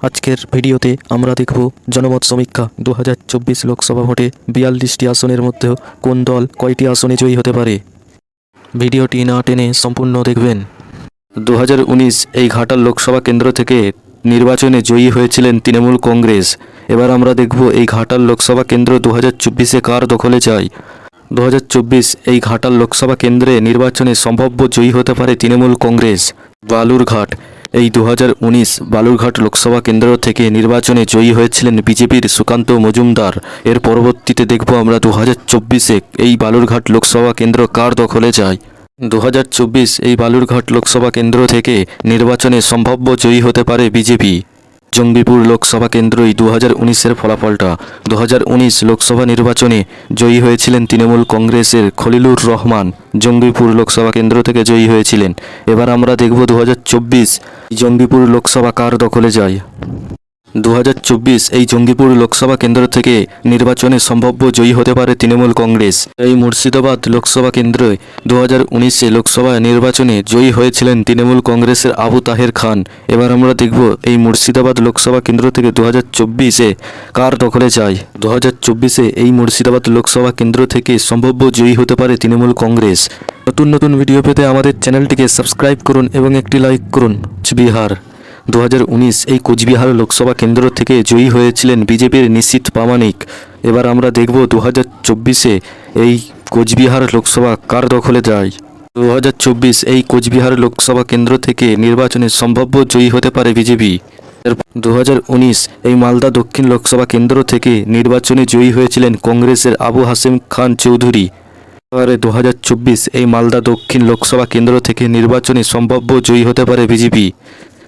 আজকের ভিডিওতে আমরা দেখব জনমত সমীক্ষা 2024 লোকসভা ভোটে 42টি আসনের মধ্যেও কোন দল কয়টি আসনে জয়ী হতে পারে। ভিডিওটি না টেনে সম্পূর্ণ দেখবেন। 2019 এই ঘাটাল লোকসভা কেন্দ্র থেকে নির্বাচনে জয়ী হয়েছিলেন তৃণমূল কংগ্রেস। এবার আমরা দেখব এই ঘাটাল লোকসভা কেন্দ্র 2024-এ কার দখলে যায়। 2024 এই ঘাটাল লোকসভা কেন্দ্রে নির্বাচনে সম্ভাব্য জয়ী হতে পারে তৃণমূল কংগ্রেস। বালুরঘাট এই 2019 বালুরঘাট লোকসভা কেন্দ্র থেকে নির্বাচনে জয়ী হয়েছিলেন বিজেপির সুকান্ত মজুমদার। এর পরবর্তীতে দেখব আমরা 2024-এ এই বালুরঘাট লোকসভা কেন্দ্র কার দখলে যায়। 2024 এই বালুরঘাট লোকসভা কেন্দ্র থেকে নির্বাচনে সম্ভাব্য জয়ী হতে পারে বিজেপি। জঙ্গিপুর লোকসভা কেন্দ্রই 2019-এর ফলাফলটা। 2019 লোকসভা নির্বাচনে জয়ী হয়েছিলেন তৃণমূল কংগ্রেসের খলিলুর রহমান। জঙ্গিপুর লোকসভা কেন্দ্র থেকে জয়ী হয়েছিলেন। এবার আমরা দেখব 2024 জঙ্গিপুর লোকসভা কার দখলে যায়। 2024 এই জঙ্গিপুর লোকসভা কেন্দ্র থেকে নির্বাচনে সম্ভাব্য জয়ী হতে পারে তৃণমূল কংগ্রেস। এই মুর্শিদাবাদ লোকসভা কেন্দ্রে 2019-এ লোকসভা নির্বাচনে জয়ী হয়েছিলেন তৃণমূল কংগ্রেসের আবু তাহের খান। এবার আমরা দেখব এই মুর্শিদাবাদ লোকসভা কেন্দ্র থেকে 2024-এ কার দখলে যায়। 2024-এ এই মুর্শিদাবাদ লোকসভা কেন্দ্র থেকে সম্ভাব্য জয়ী হতে পারে তৃণমূল কংগ্রেস। নতুন নতুন ভিডিও পেতে আমাদের চ্যানেলটিকে সাবস্ক্রাইব করুন এবং একটি লাইক করুন। কোচবিহার 2019 এই কোচবিহার লোকসভা কেন্দ্র থেকে জয়ী হয়েছিলেন বিজেপির নিশীথ প্রামাণিক। এবার আমরা দেখব 2024-এ এই কোচবিহার লোকসভা কার দখলে যায়। 2024 এই কোচবিহার লোকসভা কেন্দ্র থেকে নির্বাচনে সম্ভাব্য জয়ী হতে পারে বিজেপি। 2019 এই মালদা দক্ষিণ লোকসভা কেন্দ্র থেকে নির্বাচনে জয়ী হয়েছিলেন কংগ্রেসের আবু হাসেম খান চৌধুরী। 2024 এই মালদা দক্ষিণ লোকসভা কেন্দ্র থেকে নির্বাচনে সম্ভাব্য জয়ী হতে পারে বিজেপি।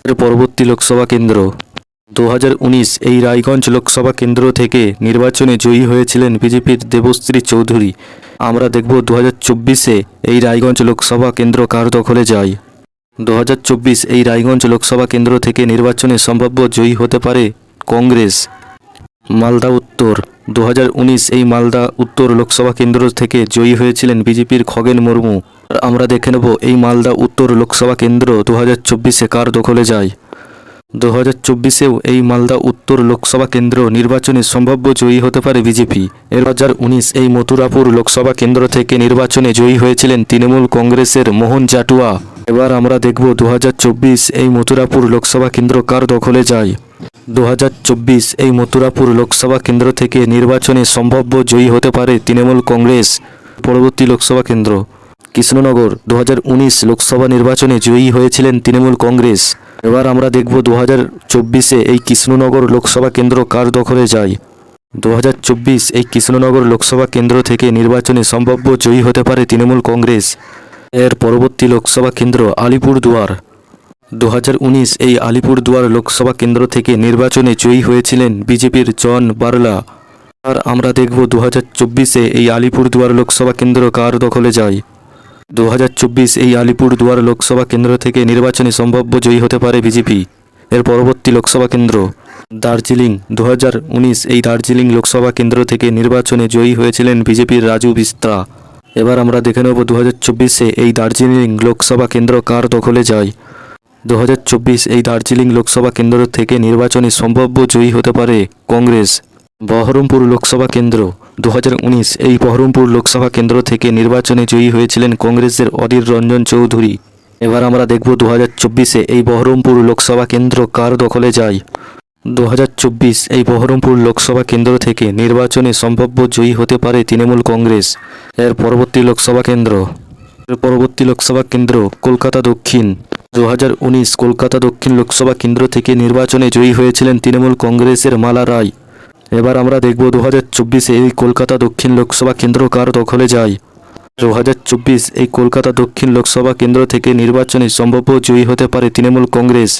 এর পরবর্তী লোকসভা কেন্দ্র 2019 এই রায়গঞ্জ লোকসভা কেন্দ্র থেকে নির্বাচনে জয়ী হয়েছিলেন বিজেপির দেবশ্রী চৌধুরী। আমরা দেখব 2024-এ এই রায়গঞ্জ লোকসভা কেন্দ্র কার দখলে যায়। 2024 এই রায়গঞ্জ লোকসভা কেন্দ্র থেকে নির্বাচনে সম্ভাব্য জয়ী হতে পারে কংগ্রেস। মালদা উত্তর 2019 এই মালদা উত্তর লোকসভা কেন্দ্র থেকে জয়ী হয়েছিলেন বিজেপির খগেন মুর্মু। আমরা দেখে নেব এই মালদা উত্তর লোকসভা কেন্দ্র 2024-এ কার দখলে যায়। 2024-এও এই মালদা উত্তর লোকসভা কেন্দ্র নির্বাচনে সম্ভাব্য জয়ী হতে পারে বিজেপি। 2019 এই মথুরাপুর লোকসভা কেন্দ্র থেকে নির্বাচনে জয়ী হয়েছিলেন তৃণমূল কংগ্রেসের মোহন জাটুয়া। এবার আমরা দেখব 2024 এই মথুরাপুর লোকসভা কেন্দ্র কার দখলে যায়। 2024 এই মথুরাপুর লোকসভা কেন্দ্র থেকে নির্বাচনে সম্ভাব্য জয়ী হতে পারে তৃণমূল কংগ্রেস। পরবর্তী লোকসভা কেন্দ্র কৃষ্ণনগর 2019 লোকসভা নির্বাচনে জয়ী হয়েছিলেন তৃণমূল কংগ্রেস। এবার আমরা দেখব 2024-এ এই কৃষ্ণনগর লোকসভা কেন্দ্র কার দখলে যায়। 2024 এই কৃষ্ণনগর লোকসভা কেন্দ্র থেকে নির্বাচনে সম্ভাব্য জয়ী হতে পারে তৃণমূল কংগ্রেস। এর পরবর্তী লোকসভা কেন্দ্র আলিপুরদুয়ার 2019 এই আলিপুরদুয়ার লোকসভা কেন্দ্র থেকে নির্বাচনে জয়ী হয়েছিলেন বিজেপির জন বার্লা। আর আমরা দেখব 2024-এ এই আলিপুরদুয়ার লোকসভা কেন্দ্র কার দখলে যায়। 2024 এই আলিপুরদুয়ার লোকসভা কেন্দ্র থেকে নির্বাচনে সম্ভাব্য জয়ী হতে পারে বিজেপি। এর পরবর্তী লোকসভা কেন্দ্র দার্জিলিং 2019 এই দার্জিলিং লোকসভা কেন্দ্র থেকে নির্বাচনে জয়ী হয়েছিলেন বিজেপির রাজু বিস্ত্রা। এবার আমরা দেখে নেব 2024-এ এই দার্জিলিং লোকসভা কেন্দ্র কার দখলে যায়। 2024 এই দার্জিলিং লোকসভা কেন্দ্র থেকে নির্বাচনে সম্ভাব্য জয়ী হতে পারে কংগ্রেস। বহরমপুর লোকসভা কেন্দ্র 2019 এই বহরমপুর লোকসভা কেন্দ্র থেকে নির্বাচনে জয়ী হয়েছিলেন কংগ্রেসের অধীর রঞ্জন চৌধুরী। এবার আমরা দেখব 2024-এ এই বহরমপুর লোকসভা কেন্দ্র কার দখলে যায়। 2024 এই বহরমপুর লোকসভা কেন্দ্র থেকে নির্বাচনে সম্ভাব্য জয়ী হতে পারে তৃণমূল কংগ্রেস। এর পরবর্তী লোকসভা কেন্দ্র কলকাতা দক্ষিণ 2019 কলকাতা দক্ষিণ লোকসভা কেন্দ্র থেকে নির্বাচনে জয়ী হয়েছিলেন তৃণমূল কংগ্রেসের মালা রায়। এবার আমরা দেখব 2024-এ এই কলকাতা দক্ষিণ লোকসভা কেন্দ্র কার দখলে যায়। 2024 এই কলকাতা দক্ষিণ লোকসভা কেন্দ্র থেকে নির্বাচনে সম্ভাব্য জয়ী হতে পারে তৃণমূল কংগ্রেস।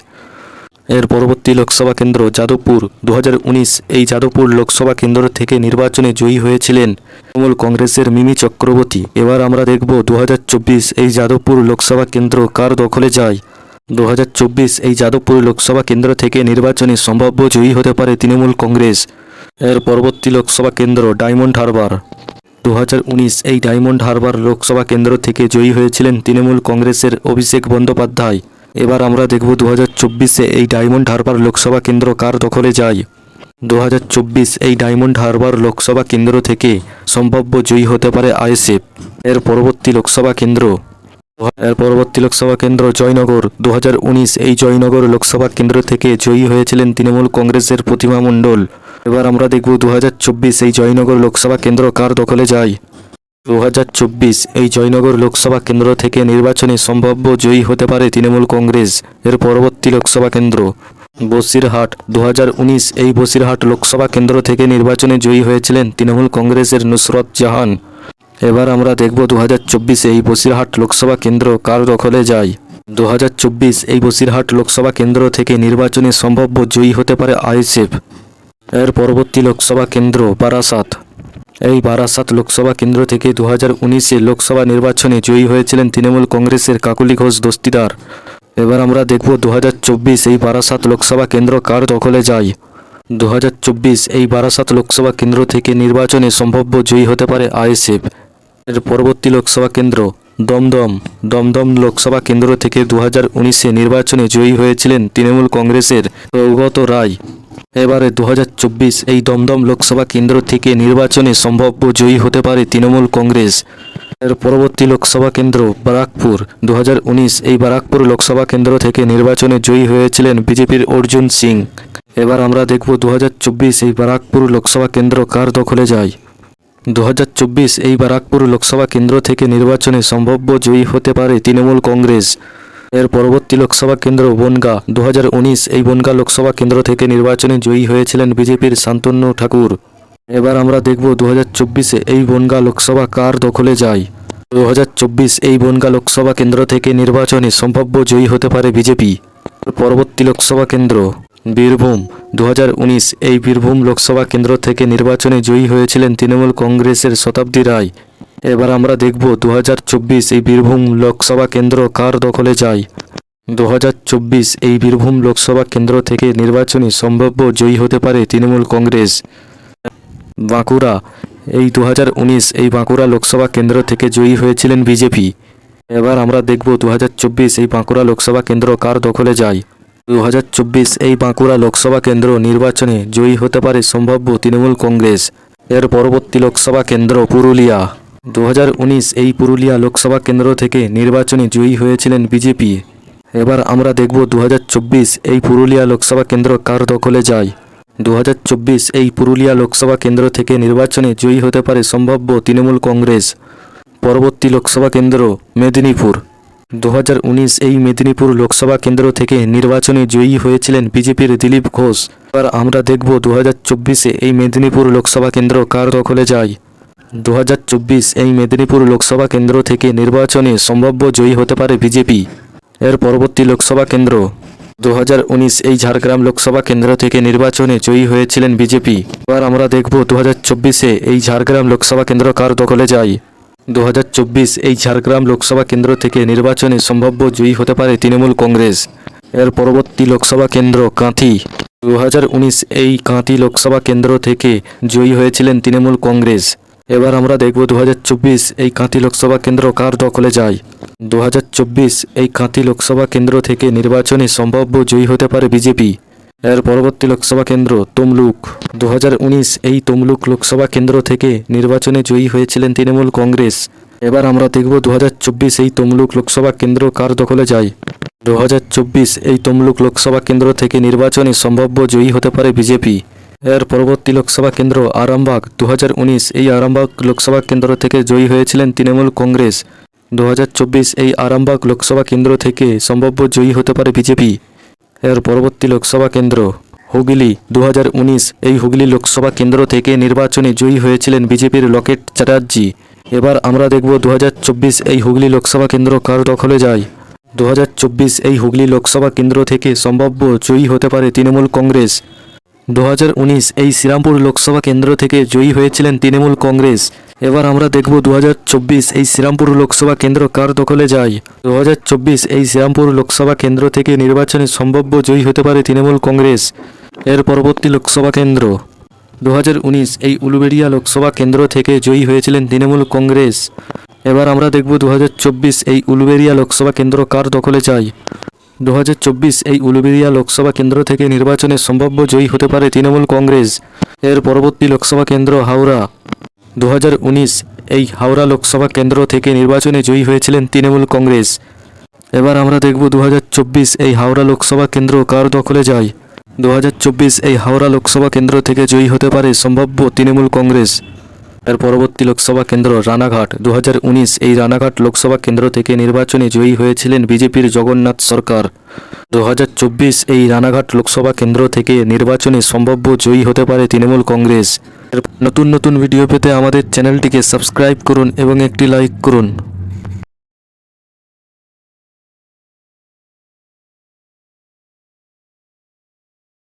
এর পরবর্তী লোকসভা কেন্দ্র যাদবপুর 2019 এই যাদবপুর লোকসভা কেন্দ্র থেকে নির্বাচনে জয়ী হয়েছিলেন তৃণমূল কংগ্রেসের মিমি চক্রবর্তী। এবার আমরা দেখব 2024 এই যাদবপুর লোকসভা কেন্দ্র কার দখলে যায়। 2024 এই যাদবপুর লোকসভা কেন্দ্র থেকে নির্বাচনে সম্ভাব্য জয়ী হতে পারে তৃণমূল কংগ্রেস। এর পরবর্তী লোকসভা কেন্দ্র ডায়মন্ড হারবার 2019 এই ডায়মন্ড হারবার লোকসভা কেন্দ্র থেকে জয়ী হয়েছিলেন তৃণমূল কংগ্রেসের অভিষেক বন্দ্যোপাধ্যায়। এবার আমরা দেখব 2024-এ এই ডায়মন্ড হারবার লোকসভা কেন্দ্র কার দখলে যায়। 2024 এই ডায়মন্ড হারবার লোকসভা কেন্দ্র থেকে সম্ভাব্য জয়ী হতে পারে আইএসএফ। এর পরবর্তী লোকসভা কেন্দ্র জয়নগর। 2019 এই জয়নগর লোকসভা কেন্দ্র থেকে জয়ী হয়েছিলেন তৃণমূল কংগ্রেসের প্রতিমা মণ্ডল। এবার আমরা দেখব 2024 এই জয়নগর লোকসভা কেন্দ্র কার দখলে যায়। 2024 এই জয়নগর লোকসভা কেন্দ্র থেকে নির্বাচনে সম্ভাব্য জয়ী হতে পারে তৃণমূল কংগ্রেস। এর পরবর্তী লোকসভা কেন্দ্র বসিরহাট। 2019 এই বসিরহাট লোকসভা কেন্দ্র থেকে নির্বাচনে জয়ী হয়েছিলেন তৃণমূল কংগ্রেসের নুসরত জাহান। এবার আমরা দেখব 2024 এই বসিরহাট লোকসভা কেন্দ্র কার দখলে যায়। 2024 এই বসিরহাট লোকসভা কেন্দ্র থেকে নির্বাচনে সম্ভাব্য জয়ী হতে পারে আইএসএফ। এর পরবর্তী লোকসভা কেন্দ্র বারাসাত। এই বারাসাত লোকসভা কেন্দ্র থেকে 2019-এ লোকসভা নির্বাচনে জয়ী হয়েছিলেন তৃণমূল কংগ্রেসের কাকুলি ঘোষ দস্তিদার। এবার আমরা দেখব 2024 এই বারাসাত লোকসভা কেন্দ্র কার দখলে যায়। 2024 এই বারাসাত লোকসভা কেন্দ্র থেকে নির্বাচনে সম্ভাব্য জয়ী হতে পারে আইএসএফ। এর পরবর্তী লোকসভা কেন্দ্র দমদম লোকসভা কেন্দ্র থেকে 2019-এ নির্বাচনে জয়ী হয়েছিলেন তৃণমূল কংগ্রেসের সৌগত রায়। এবারে 2024 এই দমদম লোকসভা কেন্দ্র থেকে নির্বাচনে সম্ভাব্য জয়ী হতে পারে তৃণমূল কংগ্রেস। এর পরবর্তী লোকসভা কেন্দ্র বারাকপুর। 2019 এই বারাকপুর লোকসভা কেন্দ্র থেকে নির্বাচনে জয়ী হয়েছিলেন বিজেপির অর্জুন সিং। এবার আমরা দেখব 2024 এই বারাকপুর লোকসভা কেন্দ্র কার দখলে যায়। 2024 এই বারাকপুর লোকসভা কেন্দ্র থেকে নির্বাচনে সম্ভাব্য জয়ী হতে পারে তৃণমূল কংগ্রেস। এর পরবর্তী লোকসভা কেন্দ্র বনগাঁ। 2019 এই বনগাঁ লোকসভা কেন্দ্র থেকে নির্বাচনে জয়ী হয়েছিলেন বিজেপির শান্তনু ঠাকুর। এবার আমরা দেখব 2024-এ এই বনগাঁ লোকসভা কার দখলে যায়। 2024 এই বনগাঁ লোকসভা কেন্দ্র থেকে নির্বাচনে সম্ভাব্য জয়ী হতে পারে বিজেপি। পরবর্তী লোকসভা কেন্দ্র বীরভূম। 2019 এই বীরভূম লোকসভা কেন্দ্র থেকে নির্বাচনে জয়ী হয়েছিলেন তৃণমূল কংগ্রেসের শতাব্দী রায়। এবার আমরা দেখব 2024 এই বীরভূম লোকসভা কেন্দ্র কার দখলে যায়। 2024 এই বীরভূম লোকসভা কেন্দ্র থেকে নির্বাচনে সম্ভাব্য জয়ী হতে পারে তৃণমূল কংগ্রেস। বাঁকুড়া। এই 2019 এই বাঁকুড়া লোকসভা কেন্দ্র থেকে জয়ী হয়েছিলেন বিজেপি। এবার আমরা দেখব 2024 এই বাঁকুড়া লোকসভা কেন্দ্র কার দখলে যায়। 2024 এই বাঁকুড়া লোকসভা কেন্দ্র নির্বাচনে জয়ী হতে পারে সম্ভাব্য তৃণমূল কংগ্রেস। এর পরবর্তী লোকসভা কেন্দ্র পুরুলিয়া। 2019 এই পুরুলিয়া লোকসভা কেন্দ্র থেকে নির্বাচনে জয়ী হয়েছিলেন বিজেপি। এবার আমরা দেখব 2024 এই পুরুলিয়া লোকসভা কেন্দ্র কার দখলে যায়। 2024 এই পুরুলিয়া লোকসভা কেন্দ্র থেকে নির্বাচনে জয়ী হতে পারে সম্ভাব্য তৃণমূল কংগ্রেস। পরবর্তী লোকসভা কেন্দ্র মেদিনীপুর। 2019 এই মেদিনীপুর লোকসভা কেন্দ্র থেকে নির্বাচনে জয়ী হয়েছিলেন বিজেপির দিলীপ ঘোষ। এবার আমরা দেখব 2024-এ এই মেদিনীপুর লোকসভা কেন্দ্র কার দখলে যায়। 2024 এই মেদিনীপুর লোকসভা কেন্দ্র থেকে নির্বাচনে সম্ভাব্য জয়ী হতে পারে বিজেপি। এর পরবর্তী লোকসভা কেন্দ্র 2019 এই ঝাড়গ্রাম লোকসভা কেন্দ্র থেকে নির্বাচনে জয়ী হয়েছিলেন বিজেপি। এবার আমরা দেখব 2024-এ এই ঝাড়গ্রাম লোকসভা কেন্দ্র কার দখলে যায়। 2024 এই ঝাড়গ্রাম লোকসভা কেন্দ্র থেকে নির্বাচনে সম্ভাব্য জয়ী হতে পারে তৃণমূল কংগ্রেস। এর পরবর্তী লোকসভা কেন্দ্র কাঁথি। 2019 এই কাঁথি লোকসভা কেন্দ্র থেকে জয়ী হয়েছিলেন তৃণমূল কংগ্রেস। এবার আমরা দেখব 2024 এই কাঁথি লোকসভা কেন্দ্র কার দখলে যায়। 2024 এই কাঁথি লোকসভা কেন্দ্র থেকে নির্বাচনে সম্ভাব্য জয়ী হতে পারে বিজেপি। এর পরবর্তী লোকসভা কেন্দ্র তমলুক। 2019 এই তমলুক লোকসভা কেন্দ্র থেকে নির্বাচনে জয়ী হয়েছিলেন তৃণমূল কংগ্রেস। এবার আমরা দেখব 2024 এই তমলুক লোকসভা কেন্দ্র কার দখলে যায়। 2024 এই তমলুক লোকসভা কেন্দ্র থেকে নির্বাচনে সম্ভাব্য জয়ী হতে পারে বিজেপি। এর পরবর্তী লোকসভা কেন্দ্র আরামবাগ। 2019 এই আরামবাগ লোকসভা কেন্দ্র থেকে জয়ী হয়েছিলেন তৃণমূল কংগ্রেস। 2024 এই আরামবাগ লোকসভা কেন্দ্র থেকে সম্ভাব্য জয়ী হতে পারে বিজেপি। এর পরবর্তী লোকসভা কেন্দ্র হুগলি। 2019 এই হুগলি লোকসভা কেন্দ্র থেকে নির্বাচনে জয়ী হয়েছিলেন বিজেপির লকেট চ্যাটার্জি। এবার আমরা দেখব 2024 এই হুগলি লোকসভা কেন্দ্র কার দখলে যায়। 2024 এই হুগলি লোকসভা কেন্দ্র থেকে সম্ভাব্য জয়ী হতে পারে তৃণমূল কংগ্রেস। 2019 এই শ্রীরামপুর লোকসভা কেন্দ্র থেকে জয়ী হয়েছিলেন তৃণমূল কংগ্রেস। এবার আমরা দেখব 2024 এই শ্রীরামপুর লোকসভা কেন্দ্র কার দখলে যায়। 2024 এই শ্রীরামপুর লোকসভা কেন্দ্র থেকে নির্বাচনে সম্ভাব্য জয়ী হতে পারে তৃণমূল কংগ্রেস। এর পরবর্তী লোকসভা কেন্দ্র 2019 এই উলুবেড়িয়া লোকসভা কেন্দ্র থেকে জয়ী হয়েছিলেন তৃণমূল কংগ্রেস। এবার আমরা দেখব 2024 এই উলুবেড়িয়া লোকসভা কেন্দ্র কার দখলে যায়। 2024 এই উলুবেড়িয়া লোকসভা কেন্দ্র থেকে নির্বাচনে সম্ভাব্য জয়ী হতে পারে তৃণমূল কংগ্রেস। এর পরবর্তী লোকসভা কেন্দ্র হাওড়া। 2019 এই হাওড়া লোকসভা কেন্দ্র থেকে নির্বাচনে জয়ী হয়েছিলেন তৃণমূল কংগ্রেস। এবার আমরা দেখব 2024 এই হাওড়া লোকসভা কেন্দ্র কার দখলে যায়। 2024 এই হাওড়া লোকসভা কেন্দ্র থেকে জয়ী হতে পারে সম্ভাব্য তৃণমূল কংগ্রেস। এর পরবর্তী লোকসভা কেন্দ্র রানাঘাট। 2019 এই রানাঘাট লোকসভা কেন্দ্র থেকে নির্বাচনে জয়ী হয়েছিলেন বিজেপির জগন্নাথ সরকার। 2024 এই রানাঘাট লোকসভা কেন্দ্র থেকে নির্বাচনে সম্ভাব্য জয়ী হতে পারে তৃণমূল কংগ্রেস। নতুন নতুন ভিডিও পেতে আমাদের চ্যানেলটিকে সাবস্ক্রাইব করুন এবং একটি লাইক করুন।